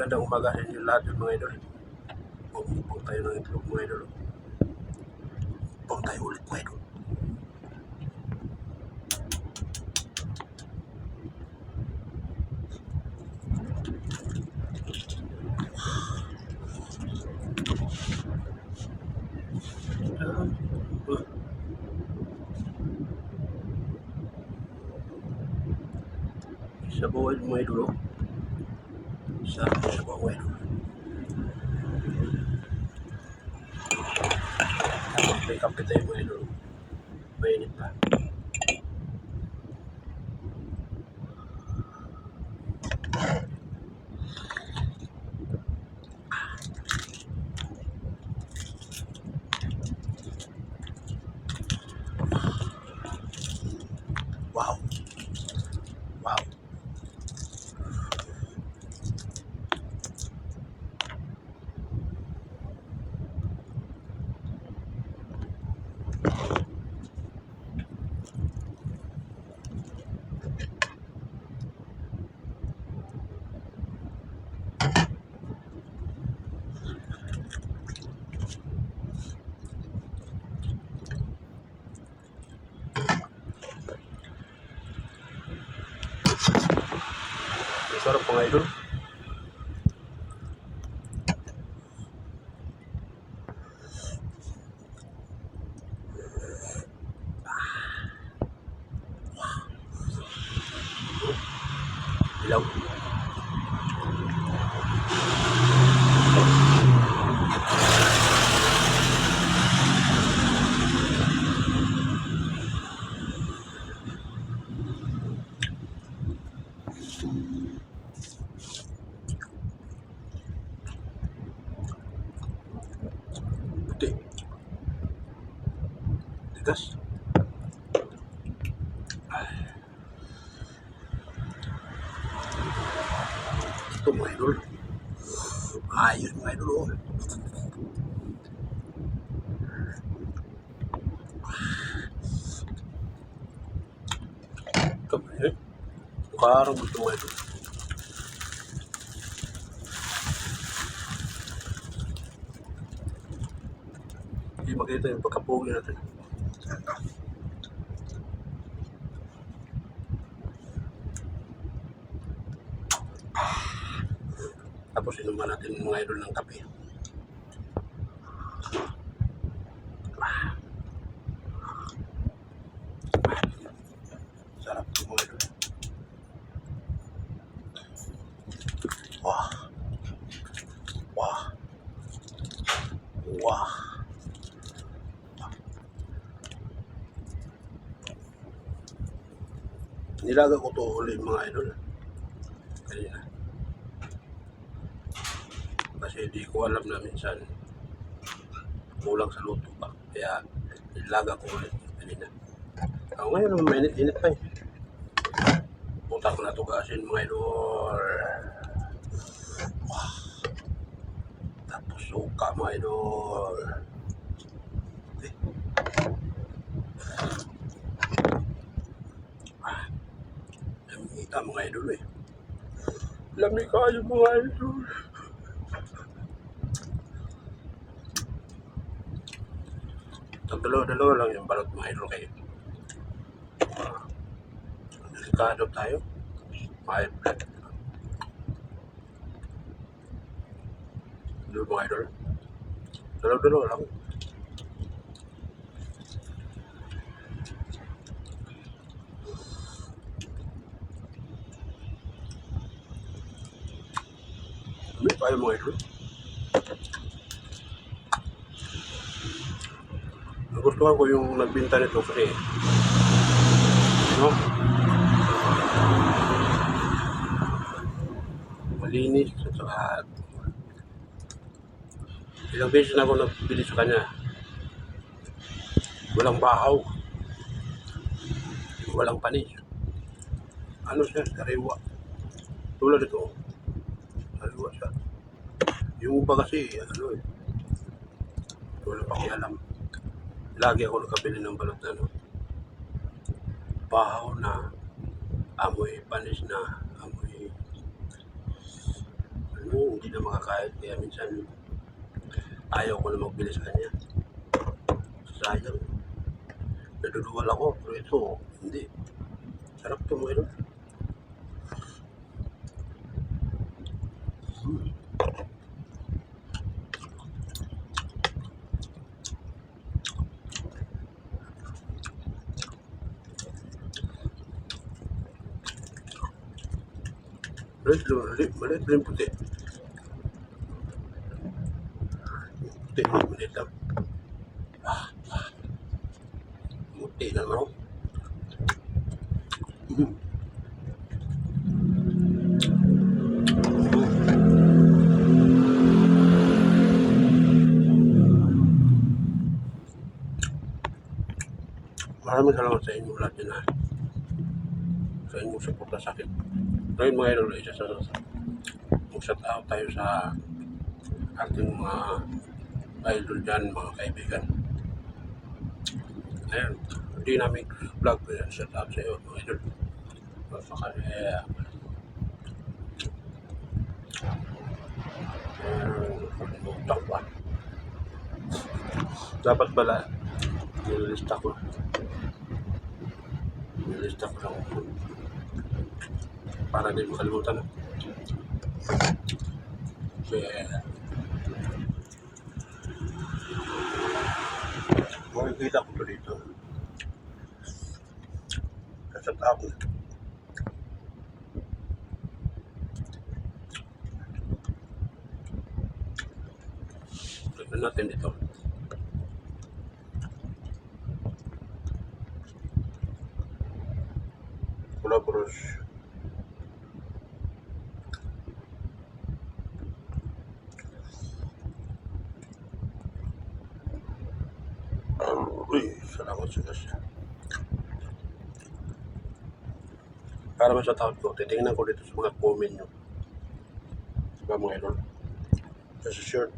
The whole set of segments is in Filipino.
Magandang umaga sa inyo lahat yung mga idol. Bumubog tayo ng itlog mga idol. Bumubog tayo ulit mga idol. Isa buhay mga idol. Isa buhay idol. May kape tayo mga idol. Mainit pa. Wow. Wow. Sarap mga idol. Ilaw. Puti. Tigas. Ito mga idol. Ayos mga idol. Kamay. Parang gusto mga idol. Hindi makita yung pagkapugi natin. Tapos inuman natin mga idol ng kape. Sarap ito mga idol. Wah. Wah. Wah. Nilaga ko to ulit mga idol. Kanina. Kasi hindi ko alam na minsan kulang sa luto pa. Kaya nilaga ko ulit kanina. Ngayon mainit-init pa eh. Putak na tugasin mga idol. Wow. Tapos suka mga idol. Okay. Lamig mga idol eh. Lamig kayo mga idol. Dalawa lang yung balot mga idol kayo. Delikado tayo. High blood. Dalawa mga idol. Dalawa lang. May tayo mga idol. Nagustuhan ko yung nagbinta nito kasi malinis at saka ilang beses na ako nagbili sa kanya. Walang bahaw. Walang panis. Ano siya? Sariwa. Tulad ito. Sariwa siya. Yung iba kasi, wala pakialam. Lagi ako nakabili ng balot na bahaw na, amoy panis na, amoy Hindi na makakain. Kaya minsan ayaw ko na magbili sa kanya. Sayang. Naduduwal ako. Pero ito, hindi. Sarap ito mo ito. Maliit lang puti. Puti, maliit lang. Puti naman ako. Maraming salamat sa inyo lahat din, ha. Sa inyong suporta sa akin. Ngayon mga idol, isa sa mag-shout out tayo sa ating mga idol dyan, mga kaibigan. Ayan, Dynamic Vlog, shout out sa iyo mga idol. Saka kalimutan ko. Dapat pala nililista ko lang para din makalimutan. Kasi makikita ko to dito sa tao. Tignan natin dito. Kulabros. Uy, salamat sa Diyos. Para man sa taon ko, titingnan ko dito sa mga comment nyo. Diba mga idol? Just a shirt.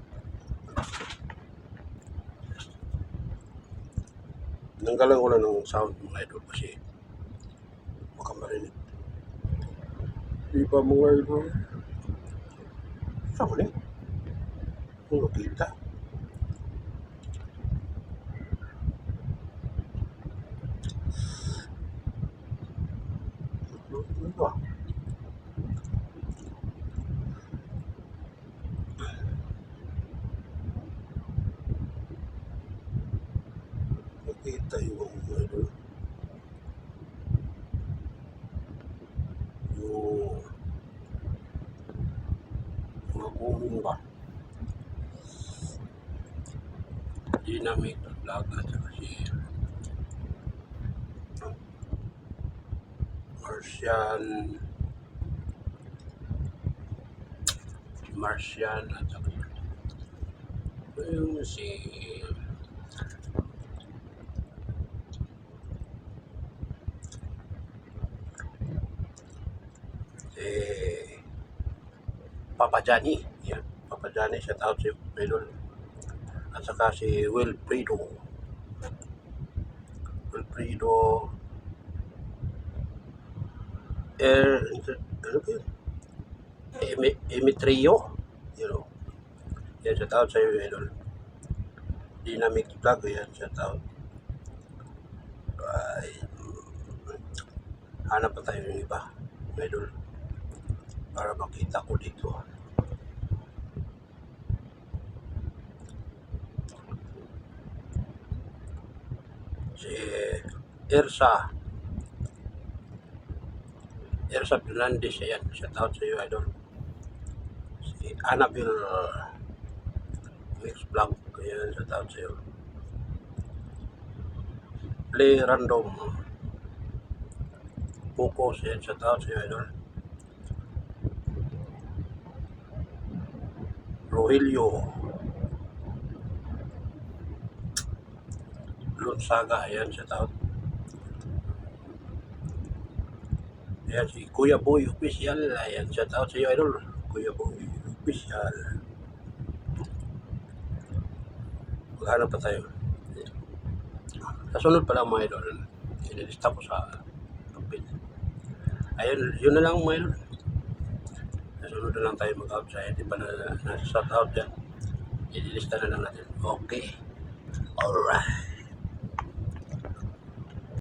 Nanggalang ko lang ng sound mga idol kasi baka marinig. Diba mga idol? Saan ko na? Kung nakita. Diba? Nakita yung mga idol. Yung mga comment ba? Dynamic Vlog at saka si Martian at saka yung si Papa Johnny. Yan, Papa Johnny, shout out si Melon. At saka si Wilfredo ano ba yun? Emitrio, you know. Yan, shout out sa iyo, Idol. Dynamic Vlog, yan, shout out. Hanap pa tayo ng iba, Idol, para makita ko dito. Si Ersa Fernandez, ayan, shout out sa iyo, Idol. Si Annabelle Mix Vlog, ayan, shout out sa iyo. Play Random Focus, ayan, shout out sa iyo, Idol. Rogelio Lunsaga, ayan, shout out. Ayan, si Kuya Boy Official, ayan, shout out sa iyo, Idol. Kuya Boy Official. Maghanap pa tayo. Sa sunod pa lang mga Idol, inilista ko sa papel. Ayun, yun na lang mga Idol. Kasunod na lang tayo mag-outside. Iba na nasa shout out yan. Ililista na lang natin. Okay. Alright.